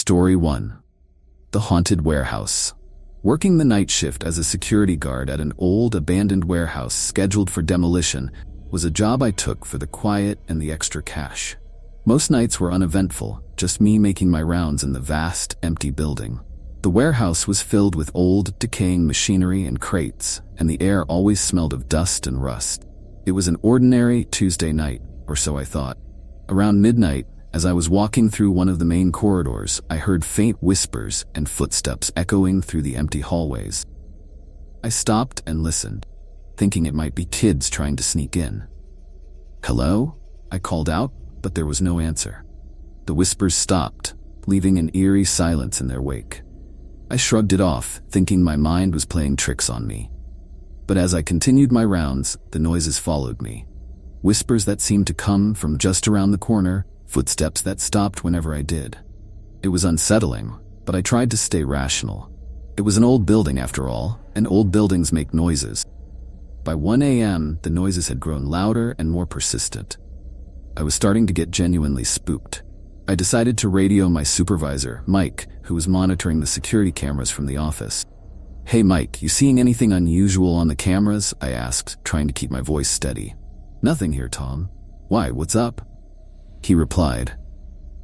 Story 1. The Haunted Warehouse. Working the night shift as a security guard at an old, abandoned warehouse scheduled for demolition was a job I took for the quiet and the extra cash. Most nights were uneventful, just me making my rounds in the vast, empty building. The warehouse was filled with old, decaying machinery and crates, and the air always smelled of dust and rust. It was an ordinary Tuesday night, or so I thought. Around midnight, as I was walking through one of the main corridors, I heard faint whispers and footsteps echoing through the empty hallways. I stopped and listened, thinking it might be kids trying to sneak in. "Hello?" I called out, but there was no answer. The whispers stopped, leaving an eerie silence in their wake. I shrugged it off, thinking my mind was playing tricks on me. But as I continued my rounds, the noises followed me. Whispers that seemed to come from just around the corner, footsteps that stopped whenever I did. It was unsettling, but I tried to stay rational. It was an old building after all, and old buildings make noises. By 1 a.m., the noises had grown louder and more persistent. I was starting to get genuinely spooked. I decided to radio my supervisor, Mike, who was monitoring the security cameras from the office. "Hey Mike, you seeing anything unusual on the cameras?" I asked, trying to keep my voice steady. "Nothing here, Tom. Why, what's up?" He replied,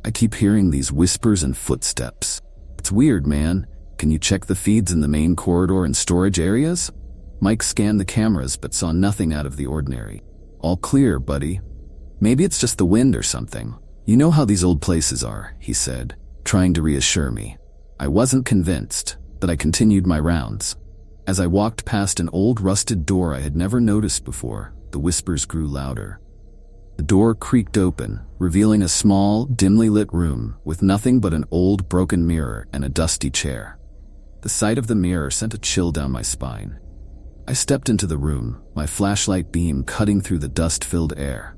"I keep hearing these whispers and footsteps. It's weird, man. Can you check the feeds in the main corridor and storage areas?" Mike scanned the cameras but saw nothing out of the ordinary. "All clear, buddy. Maybe it's just the wind or something. You know how these old places are," he said, trying to reassure me. I wasn't convinced, but I continued my rounds. As I walked past an old rusted door I had never noticed before, the whispers grew louder. The door creaked open, revealing a small, dimly lit room with nothing but an old broken mirror and a dusty chair. The sight of the mirror sent a chill down my spine. I stepped into the room, my flashlight beam cutting through the dust-filled air.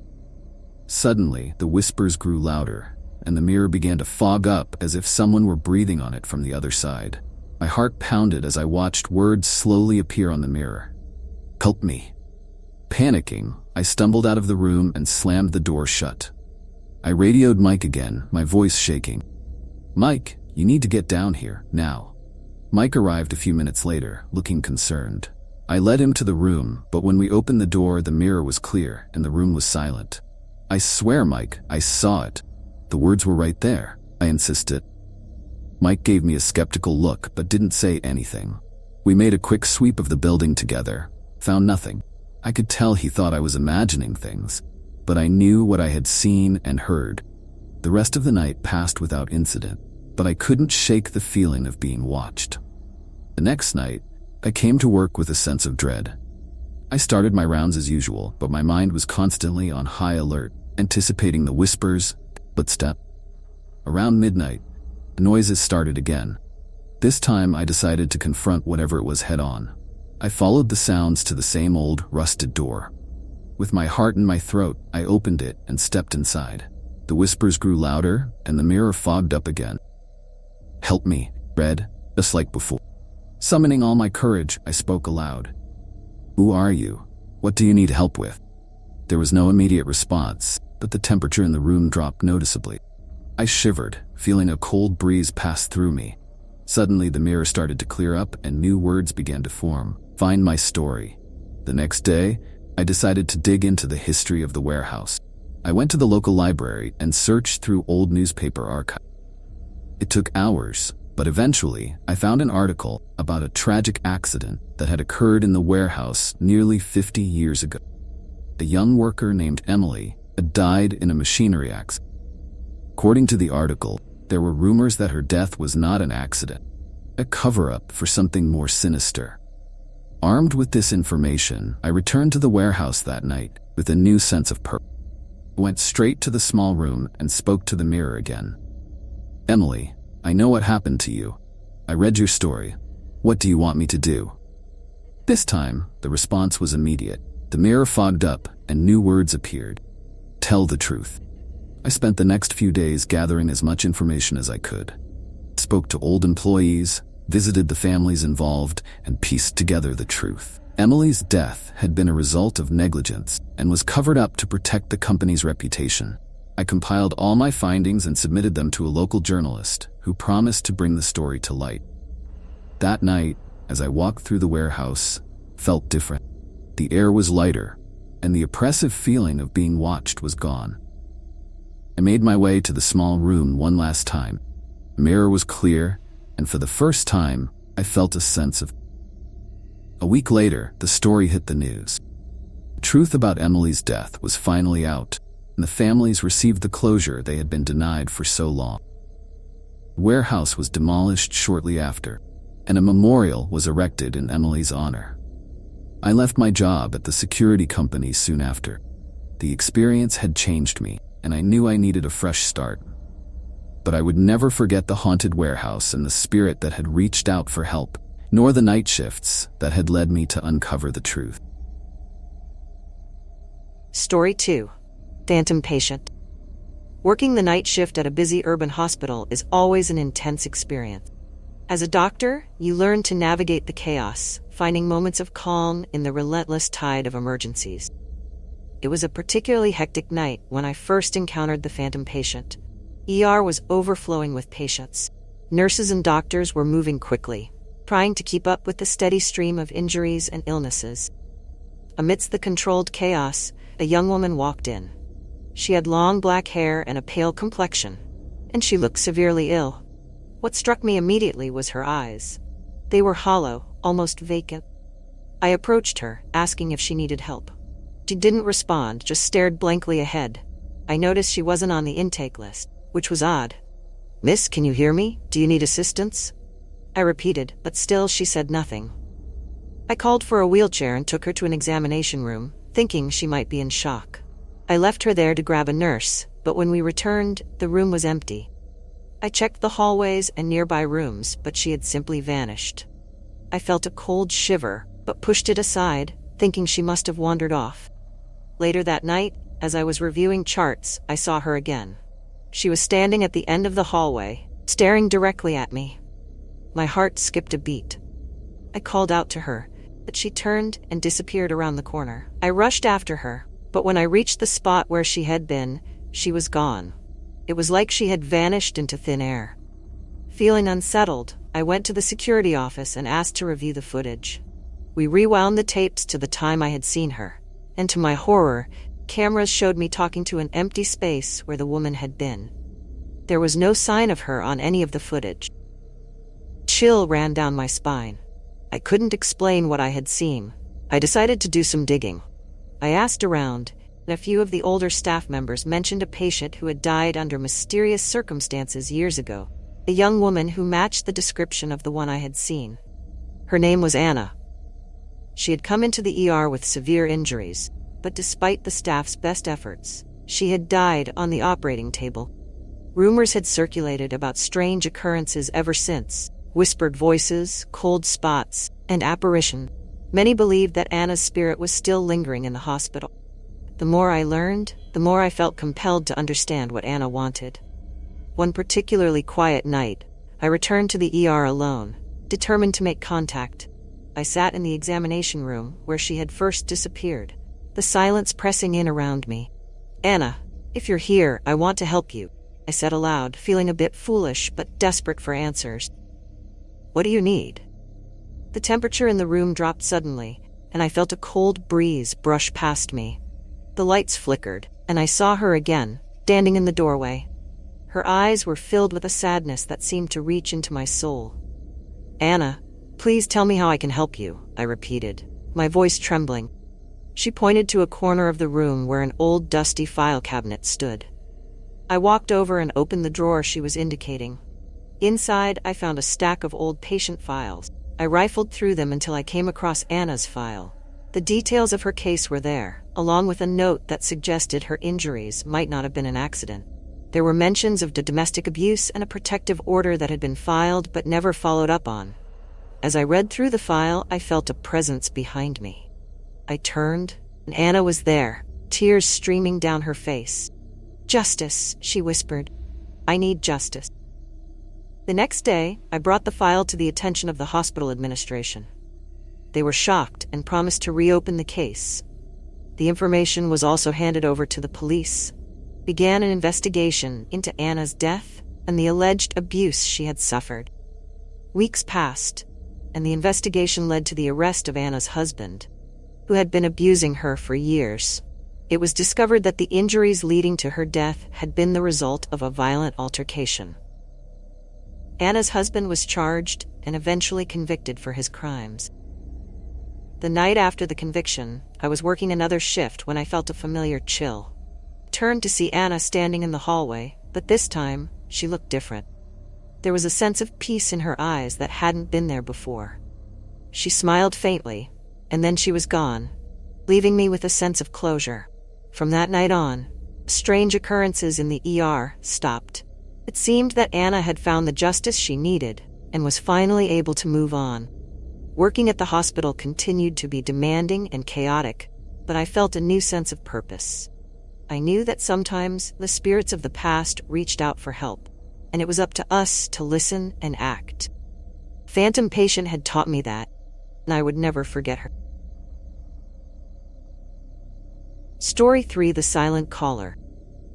Suddenly, the whispers grew louder, and the mirror began to fog up as if someone were breathing on it from the other side. My heart pounded as I watched words slowly appear on the mirror. "Help me." Panicking, I stumbled out of the room and slammed the door shut. I radioed Mike again, my voice shaking. "Mike, you need to get down here, now." Mike arrived a few minutes later, looking concerned. I led him to the room, but when we opened the door, the mirror was clear and the room was silent. "I swear, Mike, I saw it. The words were right there," I insisted. Mike gave me a skeptical look but didn't say anything. We made a quick sweep of the building together, found nothing. I could tell he thought I was imagining things, but I knew what I had seen and heard. The rest of the night passed without incident, but I couldn't shake the feeling of being watched. The next night, I came to work with a sense of dread. I started my rounds as usual, but my mind was constantly on high alert, anticipating the whispers, footsteps. Around midnight, the noises started again. This time I decided to confront whatever it was head on. I followed the sounds to the same old, rusted door. With my heart in my throat, I opened it and stepped inside. The whispers grew louder, and the mirror fogged up again. "Help me," I read, just like before. Summoning all my courage, I spoke aloud. "Who are you? What do you need help with?" There was no immediate response, but the temperature in the room dropped noticeably. I shivered, feeling a cold breeze pass through me. Suddenly, the mirror started to clear up and new words began to form. Find my story. The next day, I decided to dig into the history of the warehouse. I went to the local library and searched through old newspaper archives. It took hours, but eventually, I found an article about a tragic accident that had occurred in the warehouse nearly 50 years ago. A young worker named Emily had died in a machinery accident. According to the article, there were rumors that her death was not an accident, a cover-up for something more sinister. Armed with this information, I returned to the warehouse that night with a new sense of purpose. I went straight to the small room and spoke to the mirror again. "Emily, I know what happened to you. I read your story. What do you want me to do?" This time, the response was immediate. The mirror fogged up and new words appeared. "Tell the truth." I spent the next few days gathering as much information as I could. Spoke to old employees, visited the families involved, and pieced together the truth. Emily's death had been a result of negligence and was covered up to protect the company's reputation. I I compiled all my findings and submitted them to a local journalist who promised to bring the story to light. That night, as I walked through the warehouse, felt different. The air was lighter, and the oppressive feeling of being watched was gone. I made my way to the small room one last time. The mirror was clear, and for the first time, I felt a sense of... A week later, the story hit the news. The truth about Emily's death was finally out, and the families received the closure they had been denied for so long. The warehouse was demolished shortly after, and a memorial was erected in Emily's honor. I left my job at the security company soon after. The experience had changed me, and I knew I needed a fresh start. But I would never forget the haunted warehouse and the spirit that had reached out for help, nor the night shifts that had led me to uncover the truth. Story 2. Phantom Patient. Working the night shift at a busy urban hospital is always an intense experience. As a doctor, you learn to navigate the chaos, finding moments of calm in the relentless tide of emergencies. It was a particularly hectic night when I first encountered the phantom patient. ER was overflowing with patients. Nurses and doctors were moving quickly, trying to keep up with the steady stream of injuries and illnesses. Amidst the controlled chaos, a young woman walked in. She had long black hair and a pale complexion, and she looked severely ill. What struck me immediately was her eyes. They were hollow, almost vacant. I approached her, asking if she needed help. She didn't respond, just stared blankly ahead. I noticed she wasn't on the intake list, which was odd. "Miss, can you hear me? Do you need assistance?" I repeated, but still she said nothing. I called for a wheelchair and took her to an examination room, thinking she might be in shock. I left her there to grab a nurse, but when we returned, the room was empty. I checked the hallways and nearby rooms, but she had simply vanished. I felt a cold shiver, but pushed it aside, thinking she must have wandered off. Later that night, as I was reviewing charts, I saw her again. She was standing at the end of the hallway, staring directly at me. My heart skipped a beat. I called out to her, but she turned and disappeared around the corner. I rushed after her, but when I reached the spot where she had been, she was gone. It was like she had vanished into thin air. Feeling unsettled, I went to the security office and asked to review the footage. We rewound the tapes to the time I had seen her, and to my horror, cameras showed me talking to an empty space where the woman had been. There was no sign of her on any of the footage. Chill ran down my spine. I couldn't explain what I had seen. I decided to do some digging. I asked around, and a few of the older staff members mentioned a patient who had died under mysterious circumstances years ago, a young woman who matched the description of the one I had seen. Her name was Anna. She had come into the ER with severe injuries, but despite the staff's best efforts, she had died on the operating table. Rumors had circulated about strange occurrences ever since: whispered voices, cold spots, and apparition. Many believed that Anna's spirit was still lingering in the hospital. The more I learned, the more I felt compelled to understand what Anna wanted. One particularly quiet night, I returned to the ER alone, determined to make contact. I sat in the examination room where she had first disappeared, the silence pressing in around me. "Anna, if you're here, I want to help you," I said aloud, feeling a bit foolish but desperate for answers. "What do you need?" The temperature in the room dropped suddenly, and I felt a cold breeze brush past me. The lights flickered, and I saw her again, standing in the doorway. Her eyes were filled with a sadness that seemed to reach into my soul. "Anna, please tell me how I can help you," I repeated, my voice trembling. She pointed to a corner of the room where an old dusty file cabinet stood. I walked over and opened the drawer she was indicating. Inside, I found a stack of old patient files. I rifled through them until I came across Anna's file. The details of her case were there, along with a note that suggested her injuries might not have been an accident. There were mentions of domestic abuse and a protective order that had been filed but never followed up on. As I read through the file, I felt a presence behind me. I turned, and Anna was there, tears streaming down her face. "Justice," she whispered. "I need justice." The next day, I brought the file to the attention of the hospital administration. They were shocked and promised to reopen the case. The information was also handed over to the police. began an investigation into Anna's death and the alleged abuse she had suffered. Weeks passed, and the investigation led to the arrest of Anna's husband, who had been abusing her for years. It was discovered that the injuries leading to her death had been the result of a violent altercation. Anna's husband was charged and eventually convicted for his crimes. The night after the conviction, I was working another shift when I felt a familiar chill. I turned to see Anna standing in the hallway, but this time, she looked different. There was a sense of peace in her eyes that hadn't been there before. She smiled faintly, and then she was gone, leaving me with a sense of closure. From that night on, strange occurrences in the ER stopped. It seemed that Anna had found the justice she needed and was finally able to move on. Working at the hospital continued to be demanding and chaotic, but I felt a new sense of purpose. I knew that sometimes the spirits of the past reached out for help, and it was up to us to listen and act. Phantom Patient had taught me that, and I would never forget her. Story 3: The Silent Caller.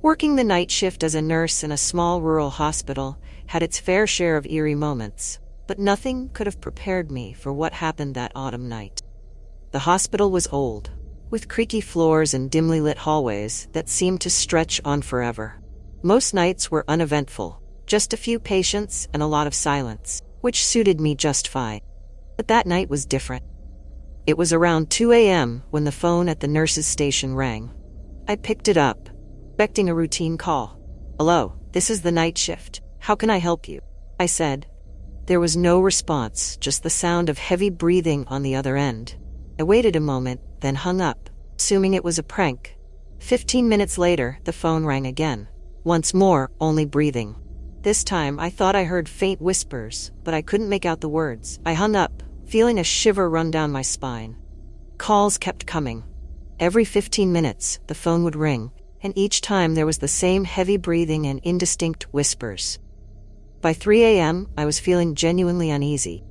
Working the night shift as a nurse in a small rural hospital had its fair share of eerie moments, but nothing could have prepared me for what happened that autumn night. The hospital was old, with creaky floors and dimly lit hallways that seemed to stretch on forever. Most nights were uneventful, just a few patients and a lot of silence, which suited me just fine. But that night was different. It was around 2 a.m. when the phone at the nurse's station rang. I picked it up, expecting a routine call. "Hello, this is the night shift. How can I help you?" I said. There was no response, just the sound of heavy breathing on the other end. I waited a moment, then hung up, assuming it was a prank. 15 minutes later, the phone rang again. Once more, only breathing. This time, I thought I heard faint whispers, but I couldn't make out the words. I hung up, feeling a shiver run down my spine. Calls kept coming. Every 15 minutes, the phone would ring, and each time there was the same heavy breathing and indistinct whispers. By 3 a.m., I was feeling genuinely uneasy.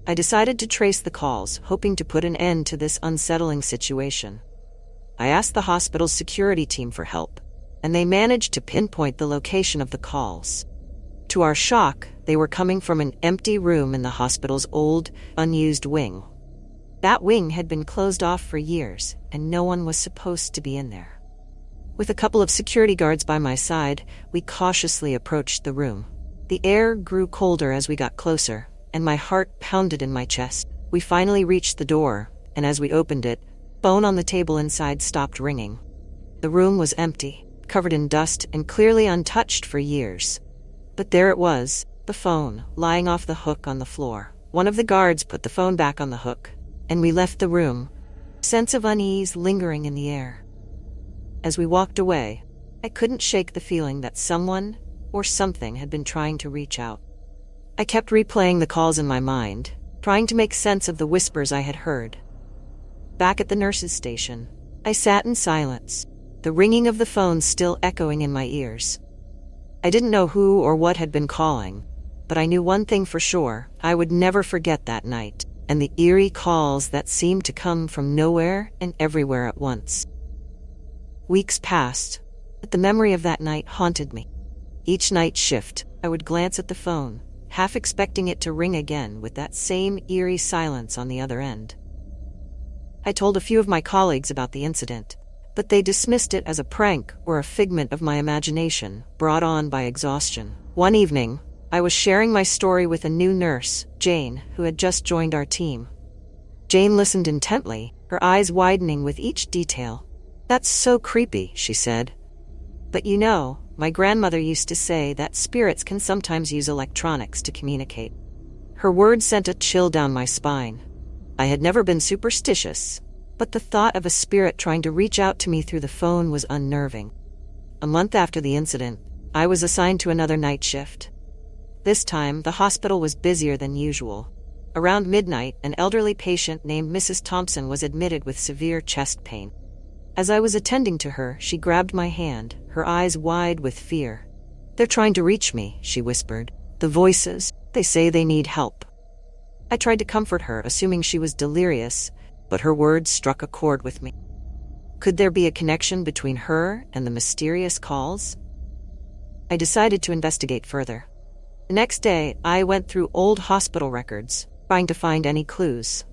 I decided to trace the calls, hoping to put an end to this unsettling situation. I asked the hospital's security team for help, and they managed to pinpoint the location of the calls. To our shock, they were coming from an empty room in the hospital's old, unused wing. That wing had been closed off for years, and no one was supposed to be in there. With a couple of security guards by my side, we cautiously approached the room. The air grew colder as we got closer, and my heart pounded in my chest. We finally reached the door, and as we opened it, the phone on the table inside stopped ringing. The room was empty, covered in dust and clearly untouched for years. But there it was, the phone, lying off the hook on the floor. One of the guards put the phone back on the hook, and we left the room, a sense of unease lingering in the air. As we walked away, I couldn't shake the feeling that someone or something had been trying to reach out. I kept replaying the calls in my mind, trying to make sense of the whispers I had heard. Back at the nurse's station, I sat in silence, the ringing of the phone still echoing in my ears. I didn't know who or what had been calling, but I knew one thing for sure: I would never forget that night, and the eerie calls that seemed to come from nowhere and everywhere at once. Weeks passed, but the memory of that night haunted me. Each night shift, I would glance at the phone, half expecting it to ring again with that same eerie silence on the other end. I told a few of my colleagues about the incident, but they dismissed it as a prank or a figment of my imagination, brought on by exhaustion. One evening, I was sharing my story with a new nurse, Jane, who had just joined our team. Jane listened intently, her eyes widening with each detail. "That's so creepy," she said. "But you know, my grandmother used to say that spirits can sometimes use electronics to communicate." Her words sent a chill down my spine. I had never been superstitious, but the thought of a spirit trying to reach out to me through the phone was unnerving. A month after the incident, I was assigned to another night shift. This time, the hospital was busier than usual. Around midnight, an elderly patient named Mrs. Thompson was admitted with severe chest pain. As I was attending to her, she grabbed my hand, her eyes wide with fear. "They're trying to reach me," she whispered. "The voices, they say they need help." I tried to comfort her, assuming she was delirious, but her words struck a chord with me. Could there be a connection between her and the mysterious calls? I decided to investigate further. The next day, I went through old hospital records, trying to find any clues.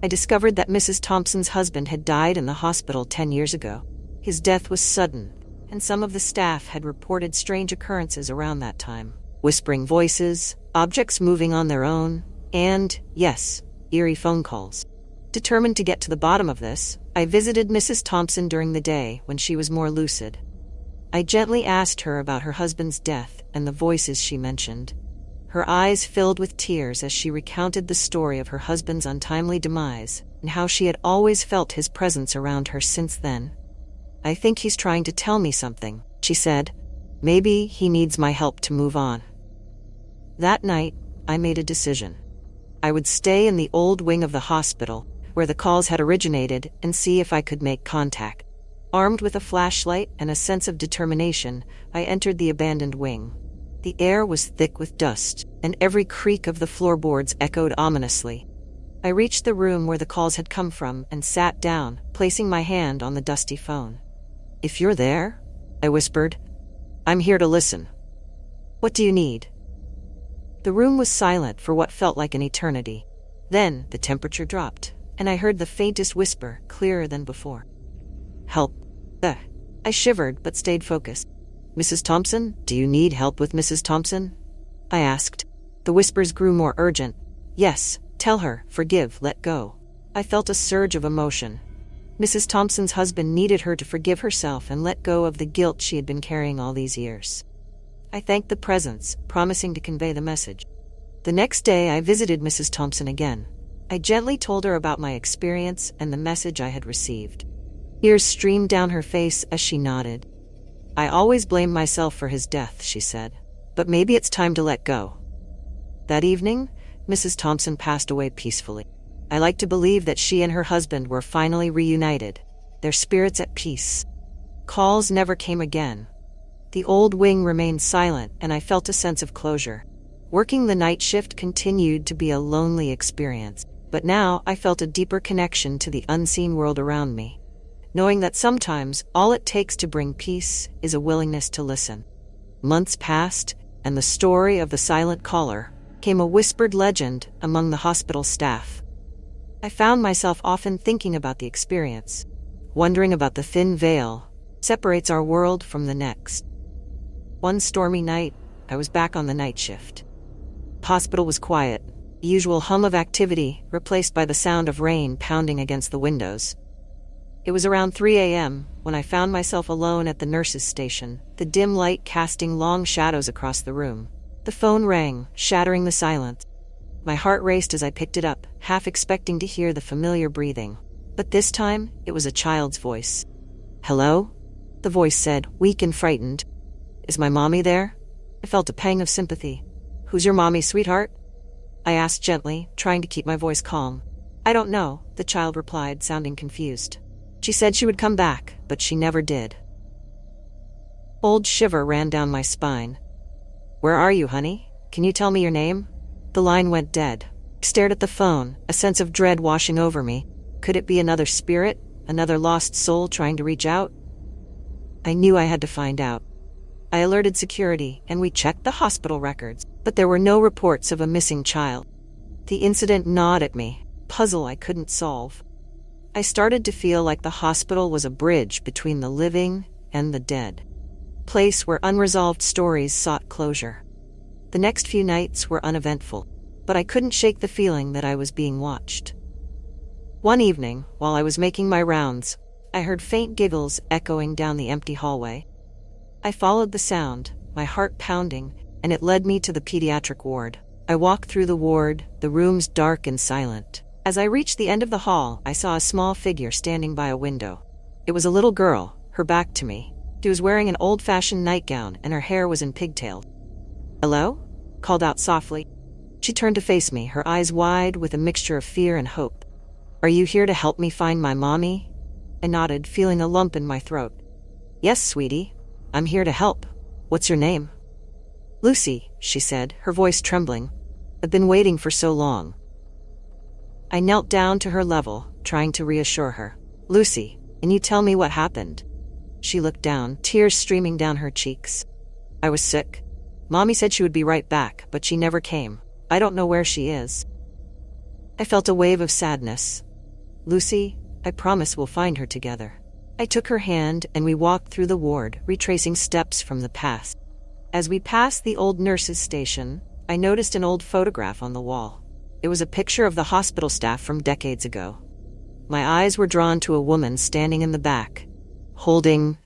I discovered that Mrs. Thompson's husband had died in the hospital 10 years ago. His death was sudden, and some of the staff had reported strange occurrences around that time. Whispering voices, objects moving on their own, and, yes, eerie phone calls. Determined to get to the bottom of this, I visited Mrs. Thompson during the day when she was more lucid. I gently asked her about her husband's death and the voices she mentioned. Her eyes filled with tears as she recounted the story of her husband's untimely demise and how she had always felt his presence around her since then. "I think he's trying to tell me something," she said. "Maybe he needs my help to move on." That night, I made a decision. I would stay in the old wing of the hospital, where the calls had originated, and see if I could make contact. Armed with a flashlight and a sense of determination, I entered the abandoned wing. The air was thick with dust, and every creak of the floorboards echoed ominously. I reached the room where the calls had come from and sat down, placing my hand on the dusty phone. "If you're there," I whispered, "I'm here to listen. What do you need?" The room was silent for what felt like an eternity. Then the temperature dropped, and I heard the faintest whisper, clearer than before. "Help." I shivered but stayed focused. "Mrs. Thompson? Do you need help with Mrs. Thompson?" I asked. The whispers grew more urgent. "Yes, tell her, forgive, let go." I felt a surge of emotion. Mrs. Thompson's husband needed her to forgive herself and let go of the guilt she had been carrying all these years. I thanked the presence, promising to convey the message. The next day I visited Mrs. Thompson again. I gently told her about my experience and the message I had received. Tears streamed down her face as she nodded. "I always blamed myself for his death," she said, "but maybe it's time to let go." That evening, Mrs. Thompson passed away peacefully. I like to believe that she and her husband were finally reunited, their spirits at peace. Calls never came again. The old wing remained silent, and I felt a sense of closure. Working the night shift continued to be a lonely experience, but now I felt a deeper connection to the unseen world around me, knowing that sometimes all it takes to bring peace is a willingness to listen. Months passed, and the story of the silent caller became a whispered legend among the hospital staff. I found myself often thinking about the experience, wondering about the thin veil that separates our world from the next. One stormy night, I was back on the night shift. The hospital was quiet, the usual hum of activity replaced by the sound of rain pounding against the windows. It was around 3 a.m. when I found myself alone at the nurse's station, the dim light casting long shadows across the room. The phone rang, shattering the silence. My heart raced as I picked it up, half expecting to hear the familiar breathing. But this time, it was a child's voice. "Hello?" the voice said, weak and frightened. "Is my mommy there?" I felt a pang of sympathy. "Who's your mommy, sweetheart?" I asked gently, trying to keep my voice calm. "I don't know," the child replied, sounding confused. "She said she would come back, but she never did." Cold shiver ran down my spine. "Where are you, honey? Can you tell me your name?" The line went dead. I stared at the phone, a sense of dread washing over me. Could it be another spirit, another lost soul trying to reach out? I knew I had to find out. I alerted security, and we checked the hospital records, but there were no reports of a missing child. The incident gnawed at me, a puzzle I couldn't solve. I started to feel like the hospital was a bridge between the living and the dead, a place where unresolved stories sought closure. The next few nights were uneventful, but I couldn't shake the feeling that I was being watched. One evening, while I was making my rounds, I heard faint giggles echoing down the empty hallway. I followed the sound, my heart pounding, and it led me to the pediatric ward. I walked through the ward, the rooms dark and silent. As I reached the end of the hall, I saw a small figure standing by a window. It was a little girl, her back to me. She was wearing an old-fashioned nightgown, and her hair was in pigtails. "Hello?" called out softly. She turned to face me, her eyes wide with a mixture of fear and hope. "Are you here to help me find my mommy?" I nodded, feeling a lump in my throat. "Yes, sweetie. I'm here to help. What's your name?" "Lucy," she said, her voice trembling. "I've been waiting for so long." I knelt down to her level, trying to reassure her. "Lucy, And you tell me what happened." She looked down, tears streaming down her cheeks. "I was sick. Mommy said she would be right back, but she never came. I don't know where she is." I felt a wave of sadness. "Lucy, I promise we'll find her together." I took her hand and we walked through the ward, retracing steps from the past. As we passed the old nurses' station, I noticed an old photograph on the wall. It was a picture of the hospital staff from decades ago. My eyes were drawn to a woman standing in the back, holding